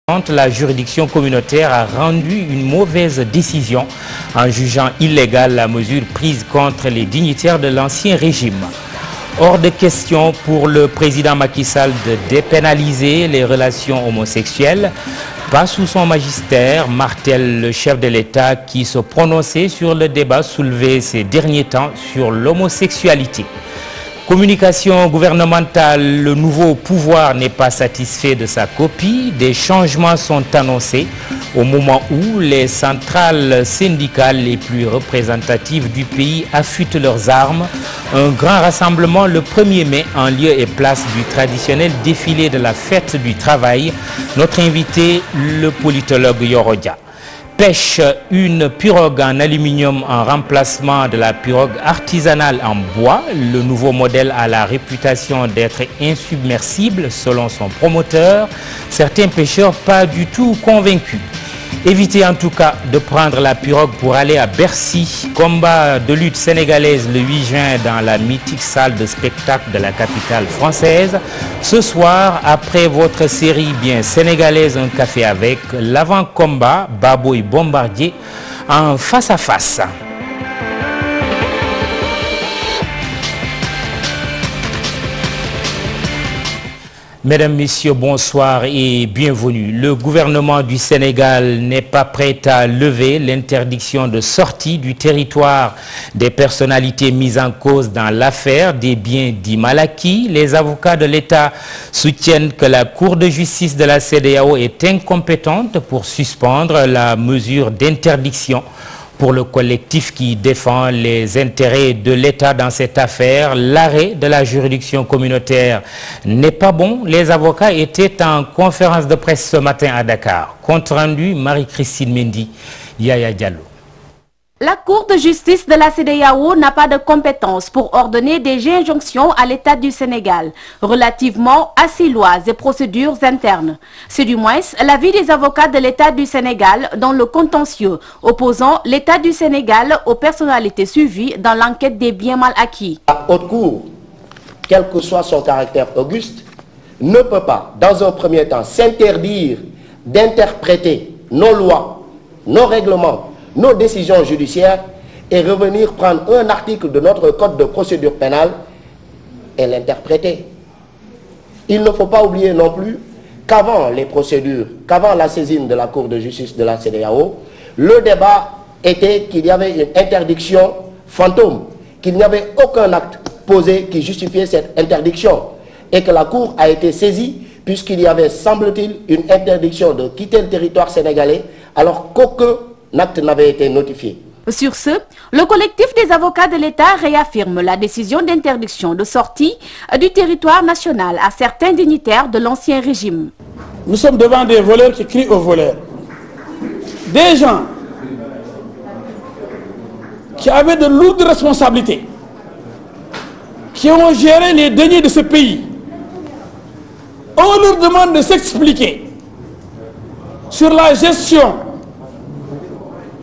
La juridiction communautaire a rendu une mauvaise décision en jugeant illégale la mesure prise contre les dignitaires de l'ancien régime. Hors de question pour le président Macky Sall de dépénaliser les relations homosexuelles. Pas sous son magistère, martèle le chef de l'État qui se prononçait sur le débat soulevé ces derniers temps sur l'homosexualité. Communication gouvernementale, le nouveau pouvoir n'est pas satisfait de sa copie. Des changements sont annoncés au moment où les centrales syndicales les plus représentatives du pays affûtent leurs armes. Un grand rassemblement le 1er mai en lieu et place du traditionnel défilé de la fête du travail. Notre invité, le politologue Yoro Dia. Pêche, une pirogue en aluminium en remplacement de la pirogue artisanale en bois. Le nouveau modèle a la réputation d'être insubmersible selon son promoteur. Certains pêcheurs pas du tout convaincus. Évitez en tout cas de prendre la pirogue pour aller à Bercy. Combat de lutte sénégalaise le 8 juin dans la mythique salle de spectacle de la capitale française. Ce soir, après votre série bien sénégalaise Un café avec, l'avant-combat Baboy Bombardier en face à face. Mesdames, Messieurs, bonsoir et bienvenue. Le gouvernement du Sénégal n'est pas prêt à lever l'interdiction de sortie du territoire des personnalités mises en cause dans l'affaire des biens dits mal acquis. Les avocats de l'État soutiennent que la Cour de justice de la CEDEAO est incompétente pour suspendre la mesure d'interdiction. Pour le collectif qui défend les intérêts de l'État dans cette affaire, l'arrêt de la juridiction communautaire n'est pas bon. Les avocats étaient en conférence de presse ce matin à Dakar. Compte rendu, Marie-Christine Mendy, Yaya Diallo. La Cour de justice de la CEDEAO n'a pas de compétence pour ordonner des injonctions à l'État du Sénégal relativement à ses lois et procédures internes. C'est du moins l'avis des avocats de l'État du Sénégal dans le contentieux opposant l'État du Sénégal aux personnalités suivies dans l'enquête des biens mal acquis. La haute cour, quel que soit son caractère auguste, ne peut pas, dans un premier temps, s'interdire d'interpréter nos lois, nos règlements, nos décisions judiciaires et revenir prendre un article de notre code de procédure pénale et l'interpréter. Il ne faut pas oublier non plus qu'avant les procédures, qu'avant la saisine de la Cour de justice de la CEDEAO, le débat était qu'il y avait une interdiction fantôme, qu'il n'y avait aucun acte posé qui justifiait cette interdiction et que la Cour a été saisie puisqu'il y avait, semble-t-il, une interdiction de quitter le territoire sénégalais alors qu'aucun acte n'avait été notifié. Sur ce, le collectif des avocats de l'État réaffirme la décision d'interdiction de sortie du territoire national à certains dignitaires de l'ancien régime. Nous sommes devant des voleurs qui crient aux voleurs. Des gens qui avaient de lourdes responsabilités, qui ont géré les deniers de ce pays. On leur demande de s'expliquer sur la gestion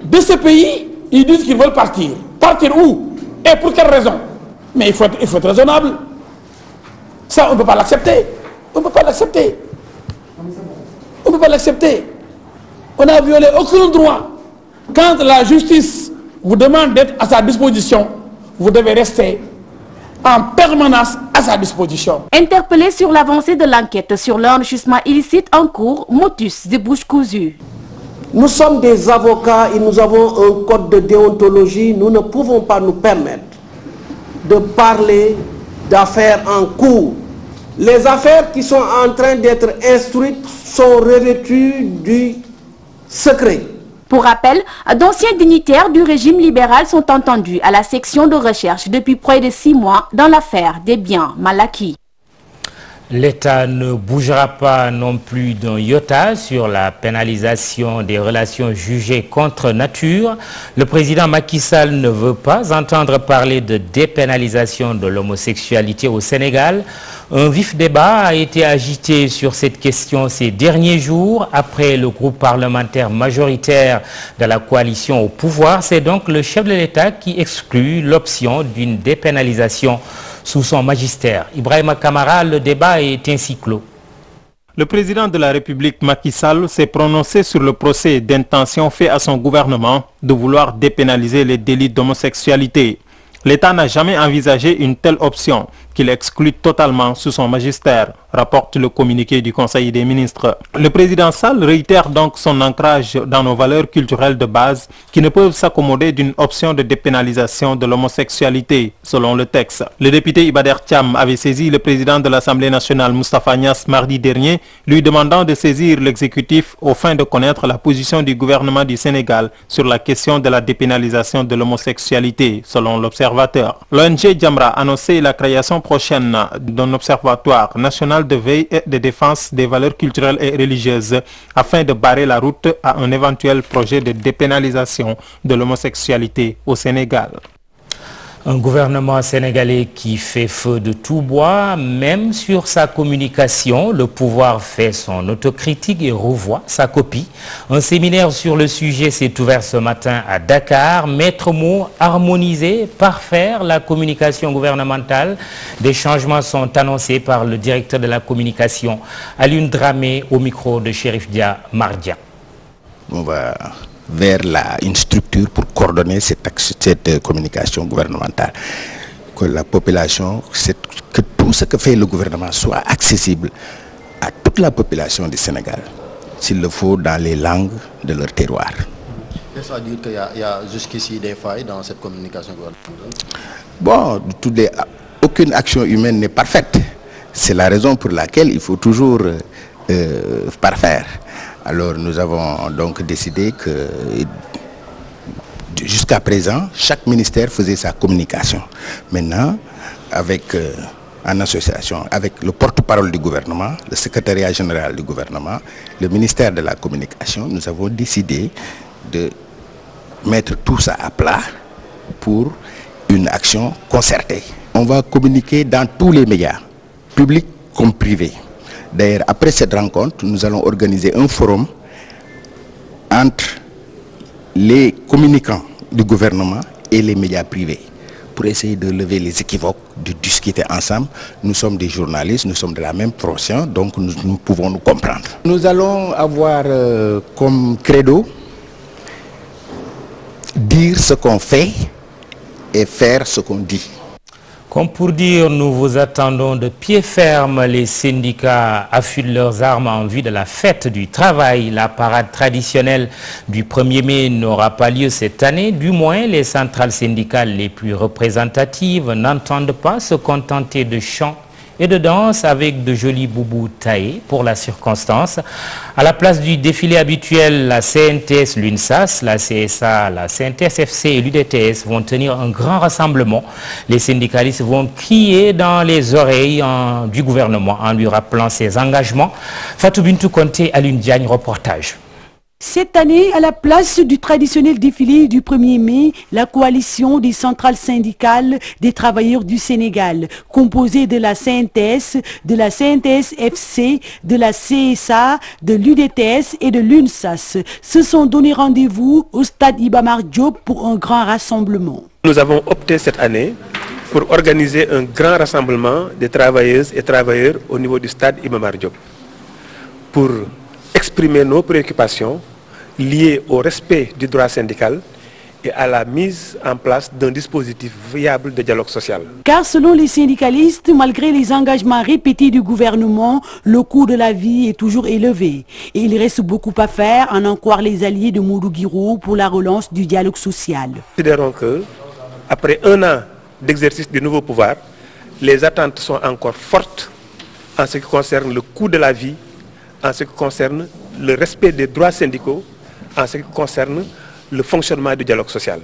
de ce pays. Ils disent qu'ils veulent partir. Partir où? Et pour quelle raison? Mais il faut être raisonnable. Ça, on ne peut pas l'accepter. On ne peut pas l'accepter. On ne peut pas l'accepter. On n'a violé aucun droit. Quand la justice vous demande d'être à sa disposition, vous devez rester en permanence à sa disposition. Interpellé sur l'avancée de l'enquête sur l'enrichissement illicite en cours, motus de bouche cousue. Nous sommes des avocats et nous avons un code de déontologie. Nous ne pouvons pas nous permettre de parler d'affaires en cours. Les affaires qui sont en train d'être instruites sont revêtues du secret. Pour rappel, d'anciens dignitaires du régime libéral sont entendus à la section de recherche depuis près de 6 mois dans l'affaire des biens mal acquis. L'État ne bougera pas non plus d'un iota sur la pénalisation des relations jugées contre nature. Le président Macky Sall ne veut pas entendre parler de dépénalisation de l'homosexualité au Sénégal. Un vif débat a été agité sur cette question ces derniers jours après le groupe parlementaire majoritaire de la coalition au pouvoir. C'est donc le chef de l'État qui exclut l'option d'une dépénalisation sous son magistère. Ibrahima Kamara, le débat est ainsi clos. Le président de la République, Macky Sall, s'est prononcé sur le procès d'intention fait à son gouvernement de vouloir dépénaliser les délits d'homosexualité. L'État n'a jamais envisagé une telle option qu'il exclut totalement sous son magistère, rapporte le communiqué du Conseil des ministres. Le président Sall réitère donc son ancrage dans nos valeurs culturelles de base qui ne peuvent s'accommoder d'une option de dépénalisation de l'homosexualité, selon le texte. Le député Iba Der Thiam avait saisi le président de l'Assemblée nationale, Moustapha Niasse, mardi dernier, lui demandant de saisir l'exécutif aux fins de connaître la position du gouvernement du Sénégal sur la question de la dépénalisation de l'homosexualité, selon l'Observateur. L'ONG Jamra a annoncé la création prochaine d'un observatoire national de veille et de défense des valeurs culturelles et religieuses afin de barrer la route à un éventuel projet de dépénalisation de l'homosexualité au Sénégal. Un gouvernement sénégalais qui fait feu de tout bois, même sur sa communication. Le pouvoir fait son autocritique et revoit sa copie. Un séminaire sur le sujet s'est ouvert ce matin à Dakar. Maître mot, harmoniser, parfaire la communication gouvernementale. Des changements sont annoncés par le directeur de la communication, Alioune Dramé, au micro de Chérif Dia Mardia. On va vers une structure pour coordonner cette communication gouvernementale. Que la population, que tout ce que fait le gouvernement soit accessible à toute la population du Sénégal, s'il le faut dans les langues de leur terroir. Est-ce à dire qu'il y a jusqu'ici des failles dans cette communication gouvernementale? Bon, aucune action humaine n'est parfaite. C'est la raison pour laquelle il faut toujours parfaire. Alors nous avons donc décidé que jusqu'à présent, chaque ministère faisait sa communication. Maintenant, en association avec le porte-parole du gouvernement, le secrétariat général du gouvernement, le ministère de la communication, nous avons décidé de mettre tout ça à plat pour une action concertée. On va communiquer dans tous les médias, publics comme privés. D'ailleurs, après cette rencontre, nous allons organiser un forum entre les communicants du gouvernement et les médias privés pour essayer de lever les équivoques, de discuter ensemble. Nous sommes des journalistes, nous sommes de la même profession, donc nous pouvons nous comprendre. Nous allons avoir comme credo dire ce qu'on fait et faire ce qu'on dit. Comme pour dire, nous vous attendons de pied ferme. Les syndicats affûtent leurs armes en vue de la fête du travail. La parade traditionnelle du 1er mai n'aura pas lieu cette année. Du moins, les centrales syndicales les plus représentatives n'entendent pas se contenter de chants et de danse avec de jolis boubous taillés pour la circonstance. À la place du défilé habituel, la CNTS, l'UNSAS, la CSA, la CNTS-FC et l'UDTS vont tenir un grand rassemblement. Les syndicalistes vont crier dans les oreilles du gouvernement en lui rappelant ses engagements. Fatou Bintou Conté, Alioune Diagne, reportage. Cette année, à la place du traditionnel défilé du 1er mai, la coalition des centrales syndicales des travailleurs du Sénégal, composée de la CNTS, de la CNTS-FC, de la CSA, de l'UDTS et de l'UNSAS, se sont donné rendez-vous au stade Iba Mar Diop pour un grand rassemblement. Nous avons opté cette année pour organiser un grand rassemblement des travailleuses et travailleurs au niveau du stade Iba Mar Diop pour exprimer nos préoccupations liées au respect du droit syndical et à la mise en place d'un dispositif viable de dialogue social. Car selon les syndicalistes, malgré les engagements répétés du gouvernement, le coût de la vie est toujours élevé. Et il reste beaucoup à faire, en en croire les alliés de Modou Guiro pour la relance du dialogue social. Nous considérons que, après un an d'exercice du nouveau pouvoir, les attentes sont encore fortes en ce qui concerne le coût de la vie, en ce qui concerne le respect des droits syndicaux, en ce qui concerne le fonctionnement du dialogue social.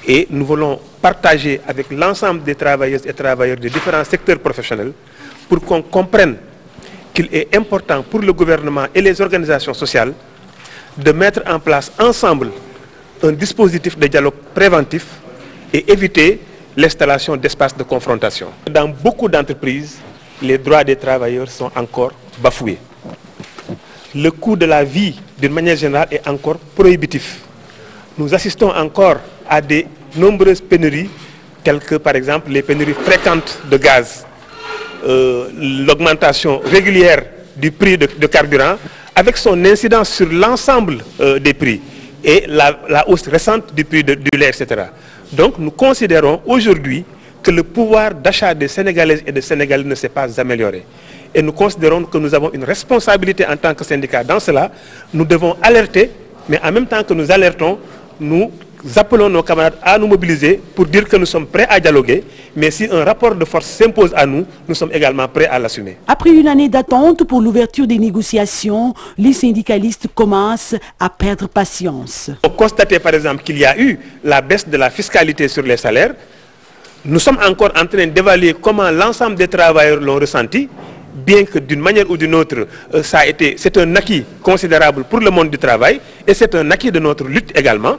Et nous voulons partager avec l'ensemble des travailleuses et travailleurs des différents secteurs professionnels pour qu'on comprenne qu'il est important pour le gouvernement et les organisations sociales de mettre en place ensemble un dispositif de dialogue préventif et éviter l'installation d'espaces de confrontation. Dans beaucoup d'entreprises, les droits des travailleurs sont encore bafoués. Le coût de la vie, d'une manière générale, est encore prohibitif. Nous assistons encore à de nombreuses pénuries, telles que par exemple les pénuries fréquentes de gaz, l'augmentation régulière du prix de carburant, avec son incidence sur l'ensemble des prix et la hausse récente du prix du lait, etc. Donc nous considérons aujourd'hui que le pouvoir d'achat des Sénégalaises et des Sénégalais ne s'est pas amélioré. Et nous considérons que nous avons une responsabilité en tant que syndicat dans cela. Nous devons alerter, mais en même temps que nous alertons, nous appelons nos camarades à nous mobiliser pour dire que nous sommes prêts à dialoguer, mais si un rapport de force s'impose à nous, nous sommes également prêts à l'assumer. Après une année d'attente pour l'ouverture des négociations, les syndicalistes commencent à perdre patience. On constate par exemple qu'il y a eu la baisse de la fiscalité sur les salaires. Nous sommes encore en train d'évaluer comment l'ensemble des travailleurs l'ont ressenti, bien que d'une manière ou d'une autre, c'est un acquis considérable pour le monde du travail et c'est un acquis de notre lutte également.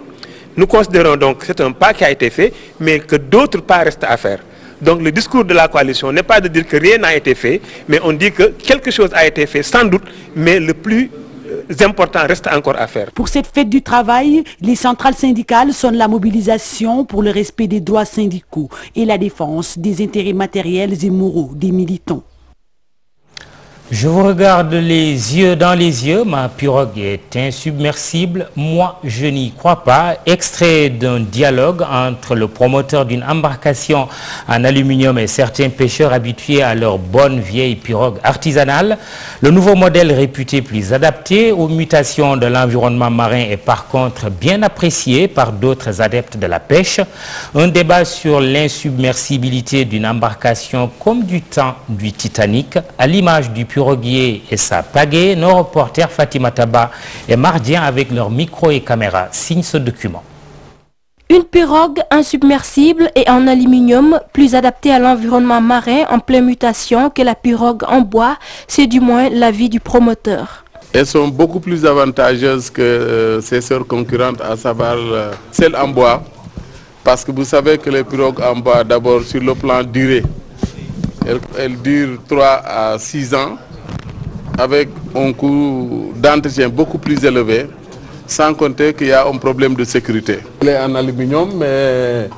Nous considérons donc que c'est un pas qui a été fait, mais que d'autres pas restent à faire. Donc le discours de la coalition n'est pas de dire que rien n'a été fait, mais on dit que quelque chose a été fait sans doute, mais le plus important reste encore à faire. Pour cette fête du travail, les centrales syndicales sonnent la mobilisation pour le respect des droits syndicaux et la défense des intérêts matériels et moraux des militants. Je vous regarde les yeux dans les yeux, ma pirogue est insubmersible, moi je n'y crois pas. Extrait d'un dialogue entre le promoteur d'une embarcation en aluminium et certains pêcheurs habitués à leur bonne vieille pirogue artisanale. Le nouveau modèle réputé plus adapté aux mutations de l'environnement marin est par contre bien apprécié par d'autres adeptes de la pêche. Un débat sur l'insubmersibilité d'une embarcation comme du temps du Titanic, à l'image du piroguier et sa pagaie. Nos reporters Fatima Taba et Mardien avec leurs micros et caméras signent ce document. Une pirogue insubmersible et en aluminium plus adaptée à l'environnement marin en pleine mutation que la pirogue en bois, c'est du moins l'avis du promoteur. Elles sont beaucoup plus avantageuses que ses sœurs concurrentes, à savoir celles en bois, parce que vous savez que les pirogues en bois, d'abord sur le plan durée, elles durent 3 à 6 ans, avec un coût d'entretien beaucoup plus élevé, sans compter qu'il y a un problème de sécurité. Elle est en aluminium, mais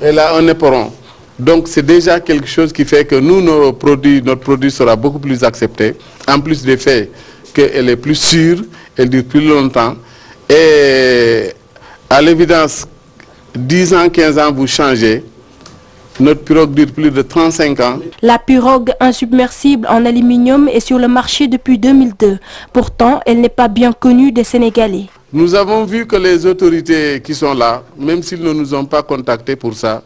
elle a un éperon. Donc c'est déjà quelque chose qui fait que nous, notre produit sera beaucoup plus accepté, en plus du fait qu'elle est plus sûre, elle dure plus longtemps. Et à l'évidence, 10 ans, 15 ans, vous changez. Notre pirogue dure plus de 35 ans. La pirogue insubmersible en aluminium est sur le marché depuis 2002. Pourtant, elle n'est pas bien connue des Sénégalais. Nous avons vu que les autorités qui sont là, même s'ils ne nous ont pas contactés pour ça,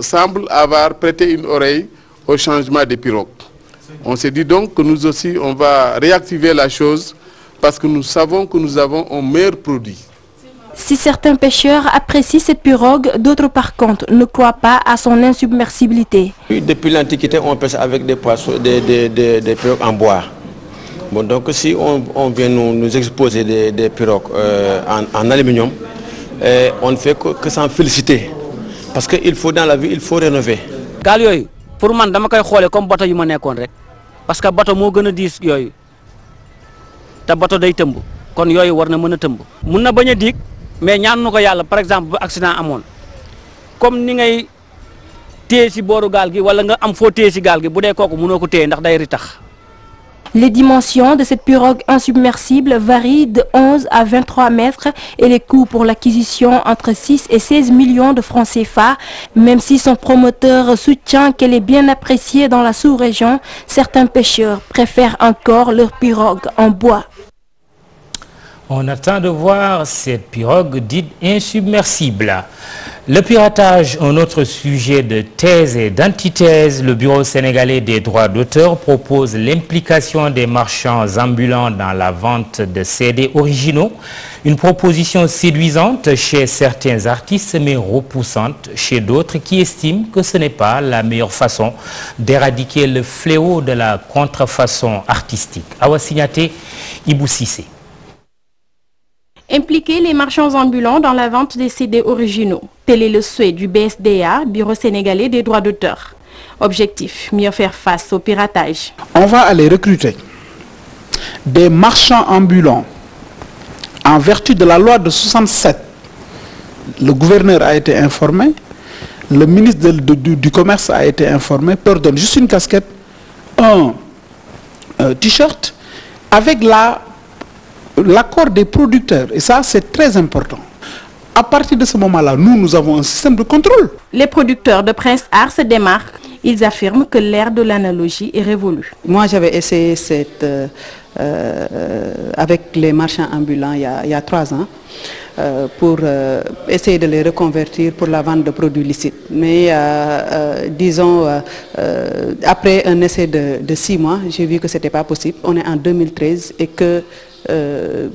semblent avoir prêté une oreille au changement des pirogues. On s'est dit donc que nous aussi, on va réactiver la chose parce que nous savons que nous avons un meilleur produit. Si certains pêcheurs apprécient cette pirogue, d'autres par contre ne croient pas à son insubmersibilité. Depuis l'Antiquité, on pêche avec des poissons, des pirogues en bois. Bon, donc si on vient nous exposer des pirogues en aluminium, on ne fait que s'en féliciter. Parce qu'il faut dans la vie, il faut rénover. Pour moi, je suis comme bateau yu ma nekkoon rek parce que bateau moo gën a diis yooyu te bateau day tëmb kon yooyu war na mën a tëmb mun na bañ a diig mais ñaan nu ko yàlla par exemple bu accident amoon comme ni ngay téye si booru gaal gi wala nga am foo téye si gaal gi bu dee kooku mënoo ko téye ndax day ritax. Les dimensions de cette pirogue insubmersible varient de 11 à 23 mètres et les coûts pour l'acquisition entre 6 et 16 millions de francs CFA. Même si son promoteur soutient qu'elle est bien appréciée dans la sous-région, certains pêcheurs préfèrent encore leur pirogue en bois. On attend de voir cette pirogue dite insubmersible. Le piratage, un autre sujet de thèse et d'antithèse. Le Bureau sénégalais des droits d'auteur propose l'implication des marchands ambulants dans la vente de CD originaux. Une proposition séduisante chez certains artistes mais repoussante chez d'autres qui estiment que ce n'est pas la meilleure façon d'éradiquer le fléau de la contrefaçon artistique. Awa Signaté, Ibou Sissé. Impliquer les marchands ambulants dans la vente des CD originaux. Tel est le souhait du BSDA, Bureau sénégalais des droits d'auteur. Objectif, mieux faire face au piratage. On va aller recruter des marchands ambulants en vertu de la loi de 67. Le gouverneur a été informé, le ministre du Commerce a été informé, pardon, juste une casquette, un t-shirt avec l'accord des producteurs. Et ça, c'est très important. À partir de ce moment-là, nous avons un système de contrôle. Les producteurs de Prince Art se démarquent. Ils affirment que l'ère de l'analogie est révolue. Moi, j'avais essayé avec les marchands ambulants il y a 3 ans pour essayer de les reconvertir pour la vente de produits licites. Mais disons, après un essai de 6 mois, j'ai vu que ce n'était pas possible. On est en 2013 et que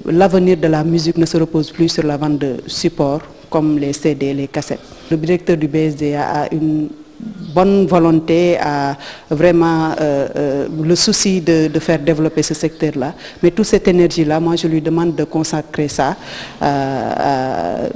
l'avenir de la musique ne se repose plus sur la vente de supports comme les CD, les cassettes. Le directeur du BSDA a une bonne volonté, a vraiment le souci de faire développer ce secteur-là. Mais toute cette énergie-là, moi je lui demande de consacrer ça à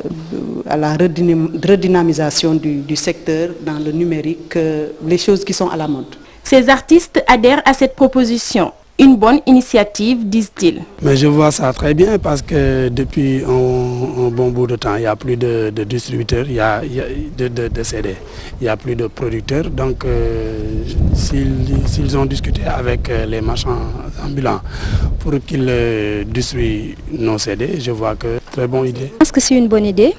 la redynamisation du secteur dans le numérique, les choses qui sont à la mode. Ces artistes adhèrent à cette proposition. Une bonne initiative, disent-ils. Mais je vois ça très bien parce que depuis un bon bout de temps, il n'y a plus de distributeurs, il y a de CD, il n'y a plus de producteurs. Donc s'ils ont discuté avec les marchands ambulants pour qu'ils distribuent nos CD, je vois que très bonne idée. Je pense que c'est une bonne idée.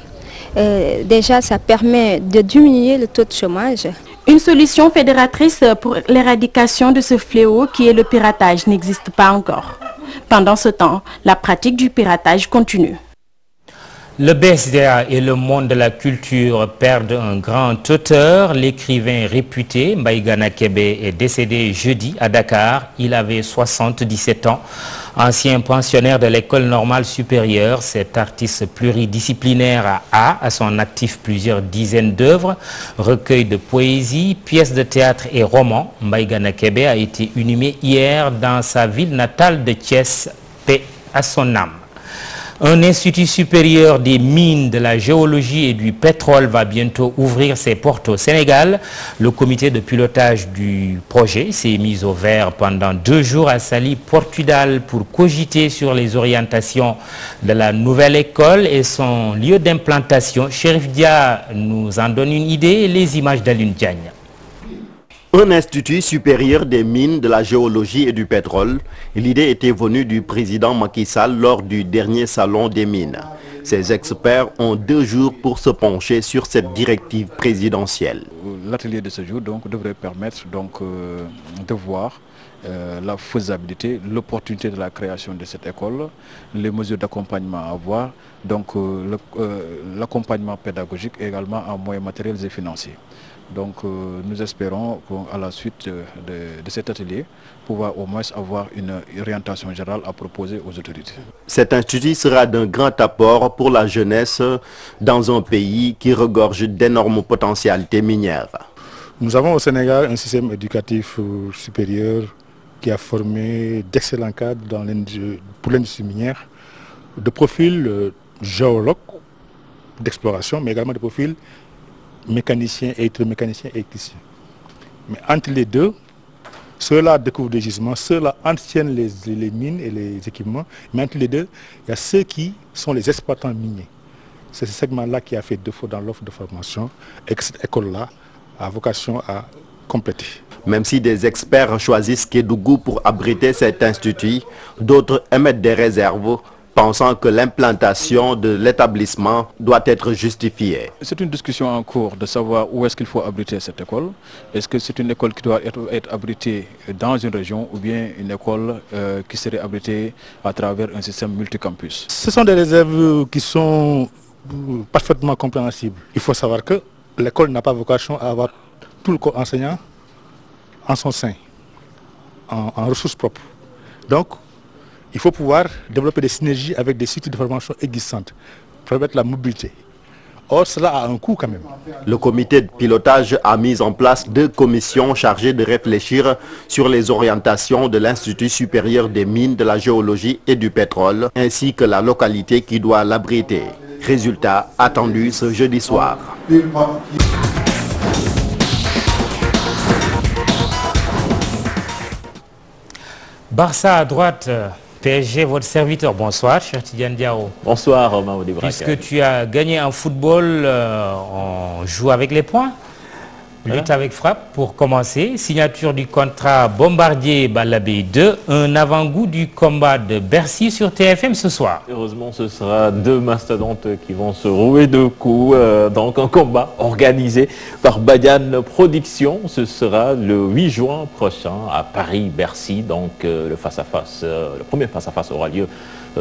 Déjà, ça permet de diminuer le taux de chômage. Une solution fédératrice pour l'éradication de ce fléau qui est le piratage n'existe pas encore. Pendant ce temps, la pratique du piratage continue. Le BSDA et le monde de la culture perdent un grand auteur. L'écrivain réputé Mbaïgana Kébé est décédé jeudi à Dakar. Il avait 77 ans. Ancien pensionnaire de l'école normale supérieure, cet artiste pluridisciplinaire a à son actif plusieurs dizaines d'œuvres, recueils de poésie, pièces de théâtre et romans. Mbaïgana Kébé a été inhumé hier dans sa ville natale de Thiès, paix à son âme. Un institut supérieur des mines, de la géologie et du pétrole va bientôt ouvrir ses portes au Sénégal. Le comité de pilotage du projet s'est mis au vert pendant 2 jours à Saly, Portudal, pour cogiter sur les orientations de la nouvelle école et son lieu d'implantation. Chérif Dia nous en donne une idée, les images d'Alun Diagne. Un institut supérieur des mines, de la géologie et du pétrole. L'idée était venue du président Macky Sall lors du dernier salon des mines. Ces experts ont 2 jours pour se pencher sur cette directive présidentielle. L'atelier de ce jour devrait permettre de voir la faisabilité, l'opportunité de la création de cette école, les mesures d'accompagnement à avoir, l'accompagnement pédagogique également en moyens matériels et financiers. Donc nous espérons qu'à la suite de cet atelier, pouvoir au moins avoir une orientation générale à proposer aux autorités. Cet institut sera d'un grand apport pour la jeunesse dans un pays qui regorge d'énormes potentialités minières. Nous avons au Sénégal un système éducatif supérieur qui a formé d'excellents cadres pour l'industrie minière, de profils géologues d'exploration, mais également de profils mécaniciens, électromécaniciens et électriciens. Mais entre les deux, ceux-là découvrent des gisements, ceux-là entretiennent les mines et les équipements, mais entre les deux, il y a ceux qui sont les exploitants miniers. C'est ce segment-là qui a fait défaut dans l'offre de formation et que cette école-là a vocation à compléter. Même si des experts choisissent Kédougou pour abriter cet institut, d'autres émettent des réserves, pensant que l'implantation de l'établissement doit être justifiée. C'est une discussion en cours de savoir où est-ce qu'il faut abriter cette école. Est-ce que c'est une école qui doit être abritée dans une région ou bien une école qui serait abritée à travers un système multicampus? Ce sont des réserves qui sont parfaitement compréhensibles. Il faut savoir que l'école n'a pas vocation à avoir tout le corps enseignant en son sein, en ressources propres. Donc, il faut pouvoir développer des synergies avec des sites de formation existantes, pour permettre la mobilité. Or, cela a un coût quand même. Le comité de pilotage a mis en place 2 commissions chargées de réfléchir sur les orientations de l'Institut supérieur des mines, de la géologie et du pétrole, ainsi que la localité qui doit l'abriter. Résultat attendu ce jeudi soir. Barça à droite, PSG, votre serviteur. Bonsoir, cher Tidiane Diao. Bonsoir, Maoudi Braka. Puisque tu as gagné en football, on joue avec les points? Lutte avec frappe pour commencer. Signature du contrat Bombardier Balabé 2. Un avant-goût du combat de Bercy sur TFM ce soir. Heureusement, ce sera deux mastodontes qui vont se rouer de coups. Donc un combat organisé par Badian Productions. Ce sera le 8 juin prochain à Paris-Bercy. Donc le premier face-à-face aura lieu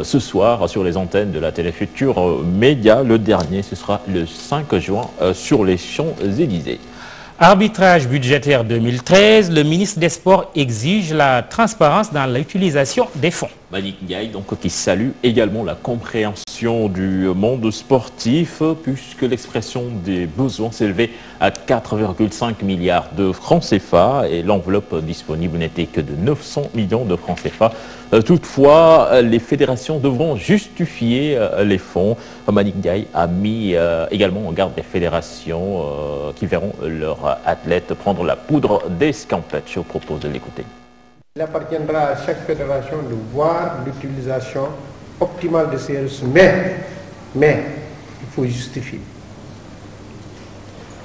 ce soir sur les antennes de la télé Futur Média. Le dernier, ce sera le 5 juin sur les Champs-Élysées. Arbitrage budgétaire 2013, le ministre des Sports exige la transparence dans l'utilisation des fonds. Malik Ndiaye, donc, qui salue également la compréhension du monde sportif, puisque l'expression des besoins s'élevait à 4,5 milliards de francs CFA et l'enveloppe disponible n'était que de 900 millions de francs CFA. Toutefois, les fédérations devront justifier les fonds. Malik Ndiaye a mis également en garde les fédérations qui verront leurs athlètes prendre la poudre d'escampette. Je vous propose de l'écouter. Il appartiendra à chaque fédération de voir l'utilisation optimale de ces ressources. Mais, il faut justifier.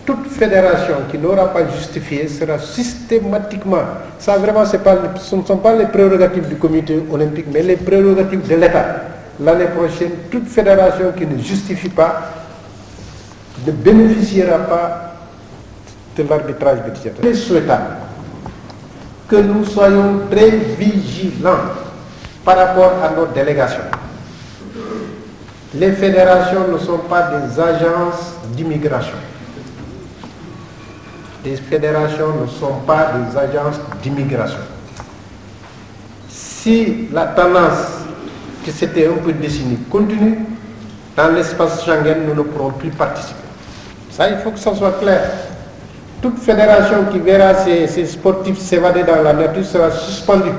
Toute fédération qui n'aura pas justifié sera systématiquement, ça vraiment ce ne sont pas les prérogatives du comité olympique, mais les prérogatives de l'État. L'année prochaine, toute fédération qui ne justifie pas ne bénéficiera pas de l'arbitrage budgétaire. Il est souhaitable que nous soyons très vigilants par rapport à nos délégations. Les fédérations ne sont pas des agences d'immigration. Les fédérations ne sont pas des agences d'immigration. Si la tendance qui s'était un peu dessinée continue, dans l'espace Schengen, nous ne pourrons plus participer. Ça, il faut que ça soit clair. Toute fédération qui verra ses sportifs s'évader dans la nature sera suspendue.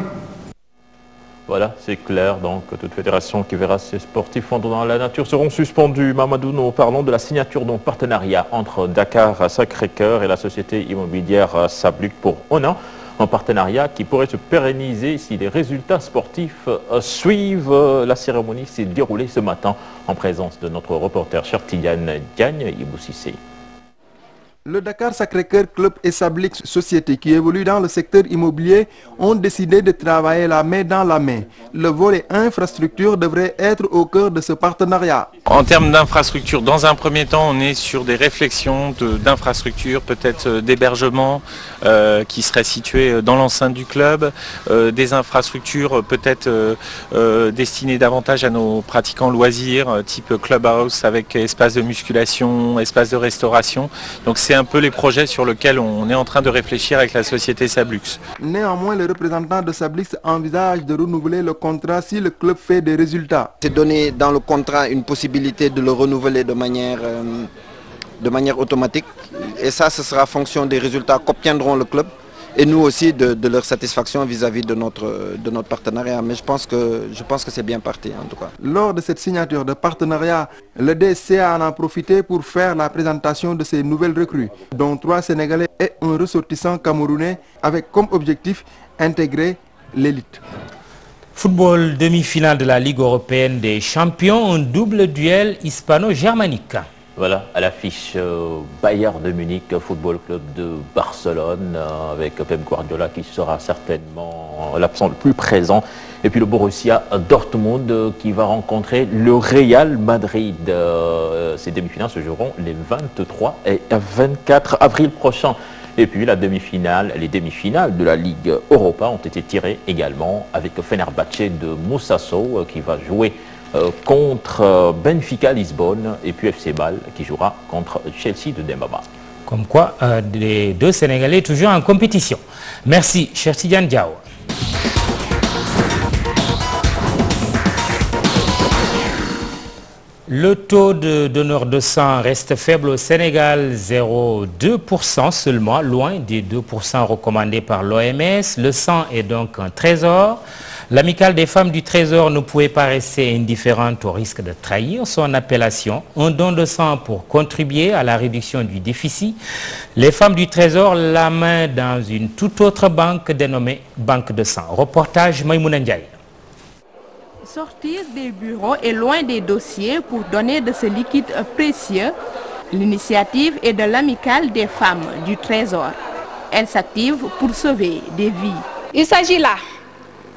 Voilà, c'est clair. Donc, toute fédération qui verra ses sportifs fondre dans la nature seront suspendus. Mamadou, nous parlons de la signature d'un partenariat entre Dakar Sacré-Cœur et la société immobilière Sabluc pour un an. Un partenariat qui pourrait se pérenniser si les résultats sportifs suivent. La cérémonie s'est déroulée ce matin en présence de notre reporter Chertidiane Diagne Iboussissé. Le Dakar Sacré-Cœur Club et Sabluc Société qui évolue dans le secteur immobilier ont décidé de travailler la main dans la main. Le volet infrastructure devrait être au cœur de ce partenariat. En termes d'infrastructure, dans un premier temps, on est sur des réflexions d'infrastructures, peut-être d'hébergement qui seraient situées dans l'enceinte du club, des infrastructures peut-être destinées davantage à nos pratiquants loisirs, type clubhouse avec espace de musculation, espace de restauration. Donc c'est un peu les projets sur lesquels on est en train de réfléchir avec la société Sablux. Néanmoins, le représentant de Sablux envisage de renouveler le contrat si le club fait des résultats. C'est donné dans le contrat une possibilité de le renouveler de manière automatique. Et ça, ce sera en fonction des résultats qu'obtiendront le club. Et nous aussi de leur satisfaction vis-à-vis de notre partenariat. Mais je pense que c'est bien parti en tout cas. Lors de cette signature de partenariat, le DSCA en a profité pour faire la présentation de ses nouvelles recrues, dont 3 Sénégalais et un ressortissant camerounais, avec comme objectif intégrer l'élite. Football, demi-finale de la Ligue européenne des champions, un double duel hispano-germanique. Voilà, à l'affiche Bayern de Munich, Football Club de Barcelone, avec Pep Guardiola qui sera certainement l'absent le plus présent. Et puis le Borussia Dortmund qui va rencontrer le Real Madrid. Ces demi-finales se joueront les 23 et 24 avril prochains. Et puis les demi-finales de la Ligue Europa ont été tirées également avec Fenerbahçe de Moussasso qui va jouer contre Benfica Lisbonne et puis FC Bâle qui jouera contre Chelsea de Dembaba. Comme quoi, les deux Sénégalais toujours en compétition. Merci, cher Tidiane Diao. Le taux de donneurs de sang reste faible au Sénégal, 0,2% seulement, loin des 2% recommandés par l'OMS. Le sang est donc un trésor. L'amicale des femmes du Trésor ne pouvait pas rester indifférente au risque de trahir son appellation. Un don de sang pour contribuer à la réduction du déficit. Les femmes du Trésor la main dans une toute autre banque dénommée Banque de sang. Reportage Maïmouna Ndiaye. Sortir des bureaux et loin des dossiers pour donner de ce liquide précieux, L'initiative est de l'amicale des femmes du Trésor. Elle s'active pour sauver des vies. Il s'agit là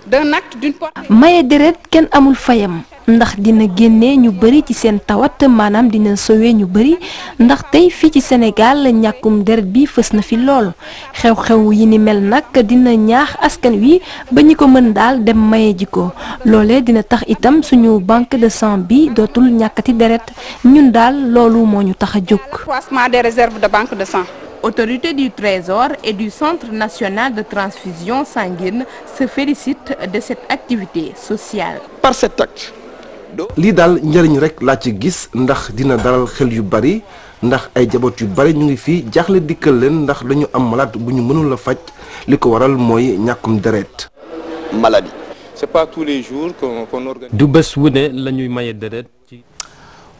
d'un acte d'une part. maye deret kenn amul fayam ndax dina génne ñu bari ci seen tawat maanaam dina sauver ñu bari ndax tey fii ci Sénégal ñàkkum deret bi fës na fi lool xew-xew yi ni mel nag dina ñaax askan wi ba ñu ko mën daal dem maye ji ko loolee dina tax itam suñu banque de sang bi dootul ñàkkati deret ñun daal loolu moo ñu tax a jóg. Accroissement des réserves de banque de sang. Autorités du Trésor et du Centre national de transfusion sanguine se félicitent de cette activité sociale. Par cet acte, lii daal njëriñ rek laa ci gis ndax dina dalal xel yu bari ndax ay jaboot yu bari ñu ngi fii jaaxle dikkal leen ndax dañu am malade bu ñu mënul a faj li ko waral mooy ñàkkum deret. Maladie. C'est pas tous les jours qu'on organise. du bés wu ne la ñuy maye deret.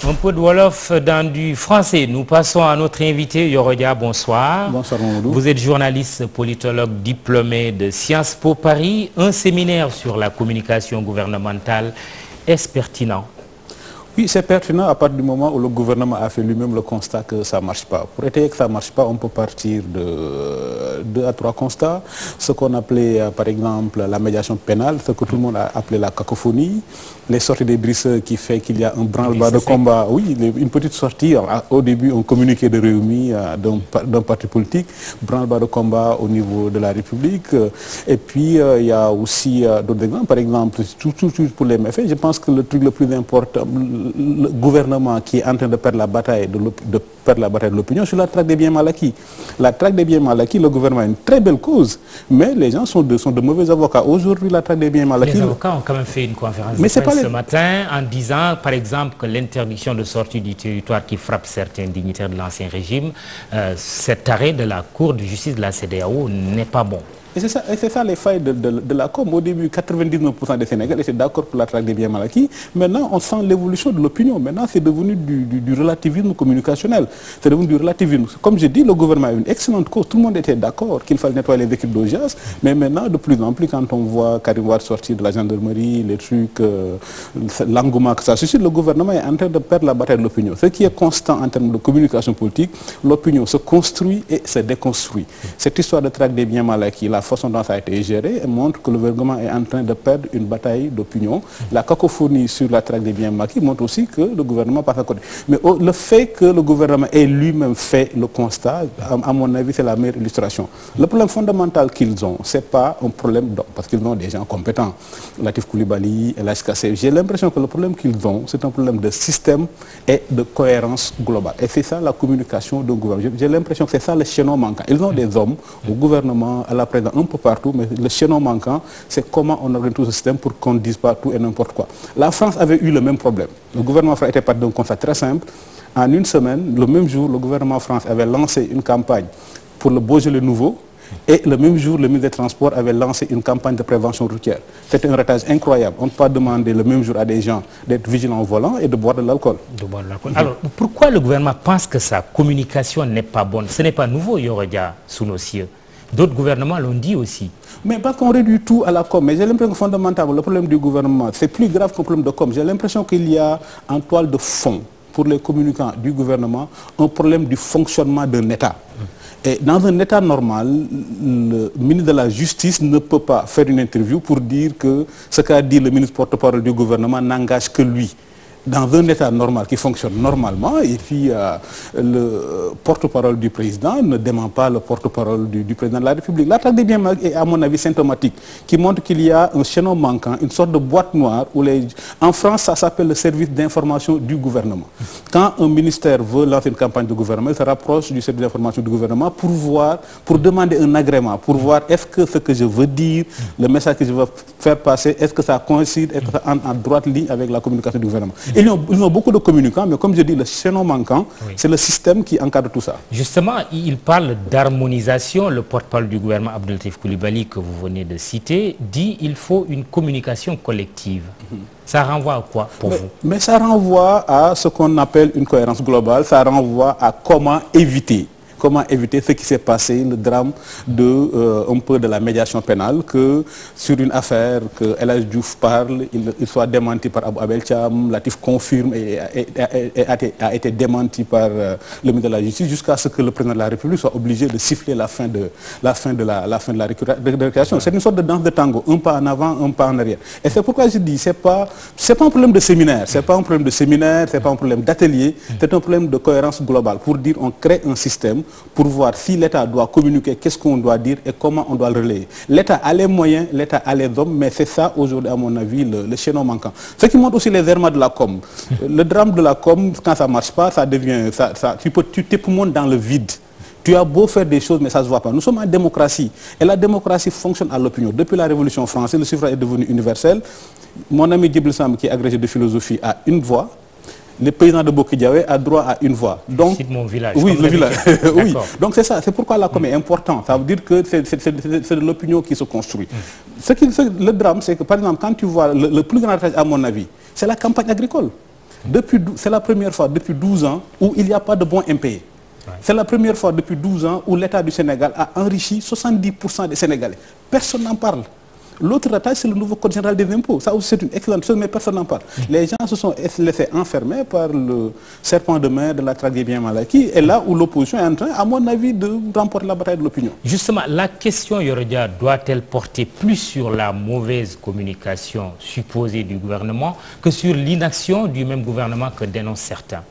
Un peu de Wolof dans du français. Nous passons à notre invité Yoro Dia. Bonsoir. Bonsoir Mamadou. Vous êtes journaliste, politologue diplômé de Sciences Po Paris. Un séminaire sur la communication gouvernementale. Est-ce pertinent? Oui, c'est pertinent à partir du moment où le gouvernement a fait lui-même le constat que ça ne marche pas. Pour étayer que ça ne marche pas, on peut partir de 2 à 3 constats. Ce qu'on appelait par exemple la médiation pénale, ce que tout le monde a appelé la cacophonie, les sorties des brisseurs qui fait qu'il y a un branle-bas de combat. Oui, une petite sortie. Au début, on communiquait de réunis d'un parti politique, branle-bas de combat au niveau de la République. Et puis, il y a aussi d'autres exemples. Par exemple, tout pour les méfaits, je pense que le truc le plus important, le gouvernement qui est en train de perdre la bataille de l'opinion sur la traque des biens mal acquis. La traque des biens mal acquis, le gouvernement a une très belle cause, mais les gens sont de mauvais avocats. Aujourd'hui, la traque des biens mal acquis... Les avocats ont quand même fait une conférence de presse ce matin en disant, par exemple, que l'interdiction de sortie du territoire qui frappe certains dignitaires de l'ancien régime, cet arrêt de la Cour de justice de la CEDEAO n'est pas bon. Et c'est ça les failles de la com. Au début, 99% des Sénégalais étaient d'accord pour la traque des biens mal acquis. Maintenant, on sent l'évolution de l'opinion. Maintenant, c'est devenu du relativisme communicationnel. C'est devenu du relativisme. Comme je dis, le gouvernement a une excellente cause. Tout le monde était d'accord qu'il fallait nettoyer les équipes d'audience. Mais maintenant, de plus en plus, quand on voit Karim Wade sortir de la gendarmerie, les trucs, l'engouement que ça suscite, le gouvernement est en train de perdre la bataille de l'opinion. Ce qui est constant en termes de communication politique, l'opinion se construit et se déconstruit. Cette histoire de traque des biens mal acquis, la façon dont ça a été géré montre que le gouvernement est en train de perdre une bataille d'opinion. La cacophonie sur la traque des biens mal acquis montre aussi que le gouvernement passe à côté. Mais le fait que le gouvernement ait lui-même fait le constat, à mon avis, c'est la meilleure illustration. Le problème fondamental qu'ils ont, c'est pas un problème d'homme, parce qu'ils ont des gens compétents. Latif Coulibaly, El Kassé. J'ai l'impression que le problème qu'ils ont, c'est un problème de système et de cohérence globale. Et c'est ça la communication d'un gouvernement. J'ai l'impression que c'est ça le chaînon manquant. Ils ont des hommes au gouvernement, à la présidence, un peu partout, mais le chaînon manquant, c'est comment on organise tout ce système pour qu'on ne dise pas tout et n'importe quoi. La France avait eu le même problème. Le gouvernement français était parti d'un constat très simple. En une semaine, le même jour, le gouvernement français avait lancé une campagne pour le Beaujolais nouveau. Et le même jour, le ministre des Transports avait lancé une campagne de prévention routière. C'était un ratage incroyable. On ne peut pas demander le même jour à des gens d'être vigilants au volant et de boire de l'alcool. Alors, pourquoi le gouvernement pense que sa communication n'est pas bonne? Ce n'est pas nouveau, Yoro Dia, sous nos cieux. D'autres gouvernements l'ont dit aussi. Mais parce qu'on réduit tout à la com. Mais j'ai l'impression que fondamentalement, le problème du gouvernement, c'est plus grave qu'un problème de com. J'ai l'impression qu'il y a en toile de fond, pour les communicants du gouvernement, un problème du fonctionnement d'un État. Et dans un État normal, le ministre de la Justice ne peut pas faire une interview pour dire que ce qu'a dit le ministre porte-parole du gouvernement n'engage que lui. Dans un État normal qui fonctionne normalement, et puis le porte-parole du président ne dément pas le porte-parole du président de la République. L'attaque des biens mal est à mon avis symptomatique, qui montre qu'il y a un chaînon manquant, une sorte de boîte noire où en France ça s'appelle le service d'information du gouvernement. Quand un ministère veut lancer une campagne de gouvernement, il se rapproche du service d'information du gouvernement pour demander un agrément, pour voir est-ce que ce que je veux dire, le message que je veux faire passer, est-ce que ça coïncide, est-ce que ça entre en droite ligne avec la communication du gouvernement. Ils ont beaucoup de communicants, mais comme je dis, le chaînon manquant, c'est le système qui encadre tout ça. Justement, il parle d'harmonisation. Le porte-parole du gouvernement, Abdel Latif Coulibaly, que vous venez de citer, dit qu'il faut une communication collective. Ça renvoie à quoi pour vous? Mais ça renvoie à ce qu'on appelle une cohérence globale, ça renvoie à comment éviter comment éviter ce qui s'est passé, le drame un peu de la médiation pénale, que sur une affaire que El Hadji Diouf parle, il soit démenti par Abou Abel Thiam, Latif confirme et a été démenti par le ministre de la Justice, jusqu'à ce que le président de la République soit obligé de siffler la fin de la récréation. C'est une sorte de danse de tango, un pas en avant, un pas en arrière. Et c'est pourquoi je dis, c'est pas un problème de séminaire, c'est pas un problème de séminaire, c'est pas un problème d'atelier, c'est un problème de cohérence globale. Pour dire, on crée un système pour voir si l'État doit communiquer, qu'est-ce qu'on doit dire et comment on doit le relayer. L'État a les moyens, l'État a les hommes, mais c'est ça aujourd'hui, à mon avis, le chaînon manquant. Ce qui montre aussi les errements de la com. Le drame de la com, quand ça marche pas, ça devient, tu t'époumones dans le vide. Tu as beau faire des choses, mais ça ne se voit pas. Nous sommes en démocratie. Et la démocratie fonctionne à l'opinion. Depuis la Révolution française, le suffrage est devenu universel. Mon ami Djibril Sam, qui est agrégé de philosophie, a une voix. Le président de Bokidiawe a droit à une voix. Donc, c'est mon village. Oui, le village. Oui. Donc c'est ça. C'est pourquoi la com est important. Ça veut dire que c'est de l'opinion qui se construit. Le drame, c'est que, par exemple, quand tu vois le plus grand avantage, à mon avis, c'est la campagne agricole. C'est la première fois depuis 12 ans où il n'y a pas de bons impayés. C'est la première fois depuis 12 ans où l'État du Sénégal a enrichi 70% des Sénégalais. Personne n'en parle. L'autre attaque, c'est le nouveau code général des impôts. Ça aussi, c'est une excellente chose, mais personne n'en parle. Les gens se sont laissés enfermer par le serpent de mer de la traque des biens mal acquis. Et là où l'opposition est en train, à mon avis, de remporter la bataille de l'opinion. Justement, la question, Yorodia, doit-elle porter plus sur la mauvaise communication supposée du gouvernement que sur l'inaction du même gouvernement que dénoncent certains?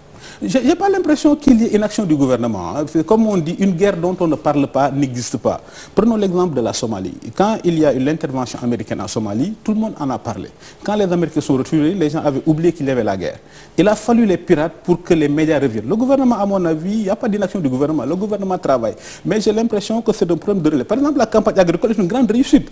Je n'ai pas l'impression qu'il y ait une action du gouvernement. Comme on dit, une guerre dont on ne parle pas n'existe pas. Prenons l'exemple de la Somalie. Quand il y a eu l'intervention américaine en Somalie, tout le monde en a parlé. Quand les Américains sont retirés, les gens avaient oublié qu'il y avait la guerre. Il a fallu les pirates pour que les médias reviennent. Le gouvernement, à mon avis, il n'y a pas d'inaction du gouvernement. Le gouvernement travaille. Mais j'ai l'impression que c'est un problème de relais. Par exemple, la campagne agricole est une grande réussite.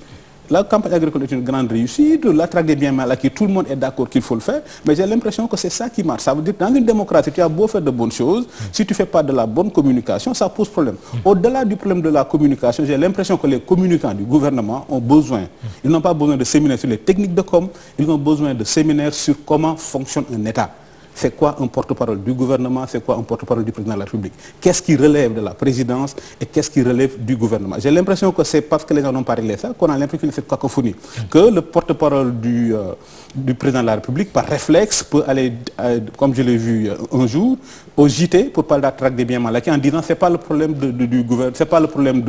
La campagne agricole est une grande réussite, la traque des biens mal acquis, tout le monde est d'accord qu'il faut le faire, mais j'ai l'impression que c'est ça qui marche. Ça veut dire que dans une démocratie, tu as beau faire de bonnes choses, si tu ne fais pas de la bonne communication, ça pose problème. Au-delà du problème de la communication, j'ai l'impression que les communicants du gouvernement ont besoin, ils n'ont pas besoin de séminaires sur les techniques de com, ils ont besoin de séminaires sur comment fonctionne un État. C'est quoi un porte-parole du gouvernement, c'est quoi un porte-parole du président de la République? Qu'est-ce qui relève de la présidence et qu'est-ce qui relève du gouvernement? J'ai l'impression que c'est parce que les gens n'ont pas réglé ça qu'on a l'impression qu'il y a cette cacophonie. Que le porte-parole du président de la République, par réflexe, peut aller, comme je l'ai vu un jour, au JT pour parler de la traque des biens mal acquis en disant c'est pas le problème du gouvernement, c'est pas le problème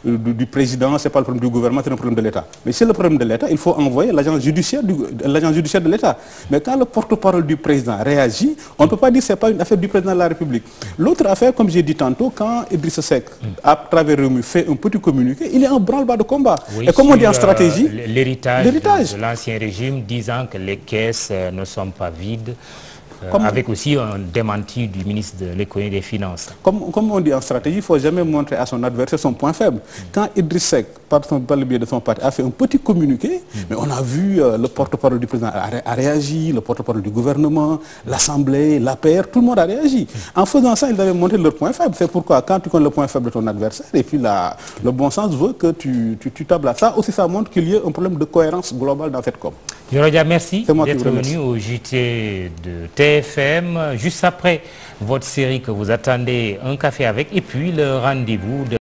du président, c'est pas le problème du gouvernement, c'est le problème de l'État. Mais c'est le problème de l'État, il faut envoyer l'agence judiciaire de l'État. Mais quand le porte-parole du président réagit, on ne peut pas dire que ce n'est pas une affaire du président de la République. L'autre affaire, comme j'ai dit tantôt, quand Idrissa Seck, à travers Rewmi, fait un petit communiqué, il est en branle-bas de combat. Oui, et comme on dit en stratégie, l'héritage de l'ancien régime disant que les caisses ne sont pas vides. Avec aussi un démenti du ministre de l'Économie et des Finances. Comme on dit en stratégie, il ne faut jamais montrer à son adversaire son point faible. Quand Idriss Seck, par le biais de son parti, a fait un petit communiqué, mais on a vu le porte-parole du président a réagi, le porte-parole du gouvernement, l'Assemblée, l'APR, tout le monde a réagi. En faisant ça, ils avaient montré leur point faible. C'est pourquoi quand tu connais le point faible de ton adversaire, et puis le bon sens veut que tu tables à ça. Aussi, ça montre qu'il y a un problème de cohérence globale dans cette com. Yorodia, merci d'être venu au JT de TFM. Juste après votre série que vous attendez, un café avec, et puis le rendez-vous de